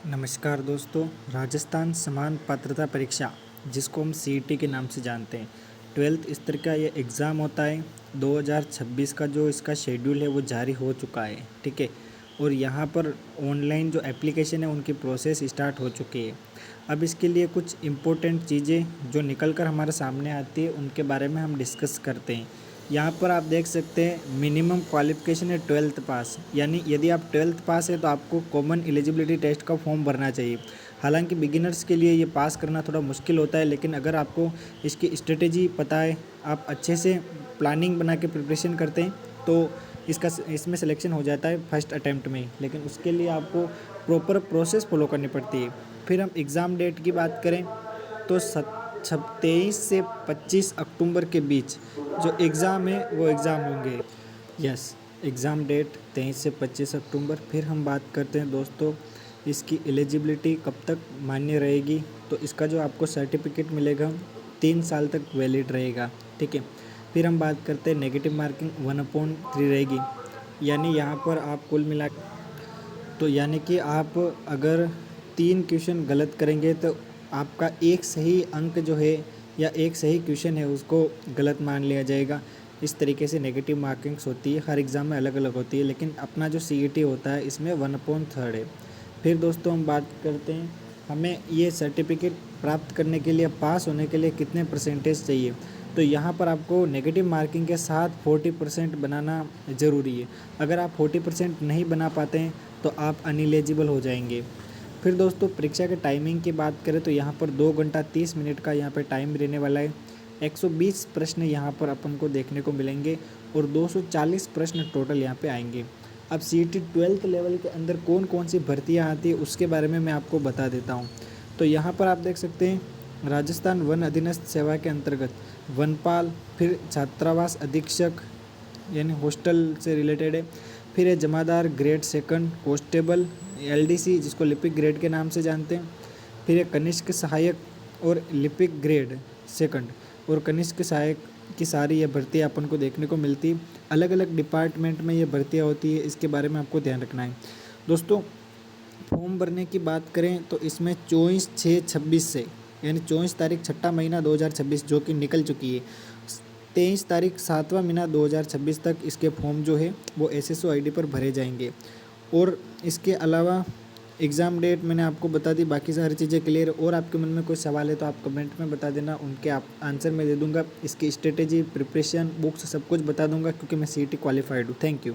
नमस्कार दोस्तों। राजस्थान समान पात्रता परीक्षा जिसको हम सीईटी के नाम से जानते हैं, 12th स्तर का ये एग्ज़ाम होता है। 2026 का जो इसका शेड्यूल है वो जारी हो चुका है, ठीक है। और यहाँ पर ऑनलाइन जो एप्लीकेशन है उनकी प्रोसेस स्टार्ट हो चुकी है। अब इसके लिए कुछ इम्पोर्टेंट चीज़ें जो निकल कर हमारे सामने आती है उनके बारे में हम डिस्कस करते हैं। यहाँ पर आप देख सकते हैं मिनिमम क्वालिफ़िकेशन है 12th पास, यानी यदि आप 12th पास है तो आपको कॉमन एलिजिबिलिटी टेस्ट का फॉर्म भरना चाहिए। हालांकि बिगिनर्स के लिए ये पास करना थोड़ा मुश्किल होता है, लेकिन अगर आपको इसकी स्ट्रेटेजी पता है, आप अच्छे से प्लानिंग बना के प्रिपरेशन करते हैं तो इसमें सिलेक्शन हो जाता है फर्स्ट अटैम्प्ट में ही। लेकिन उसके लिए आपको प्रॉपर प्रोसेस फॉलो करनी पड़ती है। फिर हम एग्ज़ाम डेट की बात करें तो 23 से 25 अक्टूबर के बीच जो एग्ज़ाम है वो एग्ज़ाम होंगे। यस, एग्ज़ाम डेट 23 से 25 अक्टूबर। फिर हम बात करते हैं दोस्तों इसकी एलिजिबिलिटी कब तक मान्य रहेगी। तो इसका जो आपको सर्टिफिकेट मिलेगा 3 साल तक वैलिड रहेगा, ठीक है। फिर हम बात करते हैं नेगेटिव मार्किंग 1/3 रहेगी, यानी यहाँ पर आप कुल मिला तो यानी कि आप अगर 3 क्वेश्चन गलत करेंगे तो आपका एक सही अंक जो है या एक सही क्वेश्चन है उसको गलत मान लिया जाएगा। इस तरीके से नेगेटिव मार्किंग्स होती है, हर एग्ज़ाम में अलग अलग होती है, लेकिन अपना जो सीईटी होता है इसमें 1/3 है। फिर दोस्तों हम बात करते हैं हमें ये सर्टिफिकेट प्राप्त करने के लिए, पास होने के लिए कितने परसेंटेज चाहिए। तो यहाँ पर आपको नेगेटिव मार्किंग के साथ 40% बनाना ज़रूरी है। अगर आप 40% नहीं बना पाते हैं तो आप अनएलिजिबल हो जाएंगे। फिर दोस्तों परीक्षा के टाइमिंग की बात करें तो यहाँ पर 2 घंटा 30 मिनट का यहाँ पर टाइम रहने वाला है। 120 प्रश्न यहाँ पर अपन को देखने को मिलेंगे और 240 प्रश्न टोटल यहाँ पे आएंगे। अब सीईटी 12th लेवल के अंदर कौन कौन सी भर्तियाँ आती है उसके बारे में मैं आपको बता देता हूँ। तो यहाँ पर आप देख सकते हैं राजस्थान वन अधीनस्थ सेवा के अंतर्गत वनपाल, फिर छात्रावास अधीक्षक यानी हॉस्टल से रिलेटेड है, फिर है जमादार ग्रेड सेकंड, कांस्टेबल, एलडीसी जिसको लिपिक ग्रेड के नाम से जानते हैं, फिर है कनिष्क सहायक और लिपिक ग्रेड सेकंड और कनिष्क सहायक की सारी ये भर्तियाँ अपन को देखने को मिलती है। अलग अलग डिपार्टमेंट में ये भर्तियाँ होती है, इसके बारे में आपको ध्यान रखना है। दोस्तों फॉर्म भरने की बात करें तो इसमें 24/6/26 से यानी 24 तारीख 6वां महीना 2026 जो कि निकल चुकी है, 23 तारीख 7वां महीना 2026 तक इसके फॉर्म जो है वो एसएसओ आईडी पर भरे जाएंगे। और इसके अलावा एग्ज़ाम डेट मैंने आपको बता दी, बाकी सारी चीज़ें क्लियर। और आपके मन में कोई सवाल है तो आप कमेंट में बता देना, उनके आप आंसर मैं दे दूंगा। इसकी स्ट्रेटेजी, प्रिपरेशन, बुक्स सब कुछ बता दूंगा क्योंकि मैं सीईटी क्वालिफाइड हूँ। Thank you.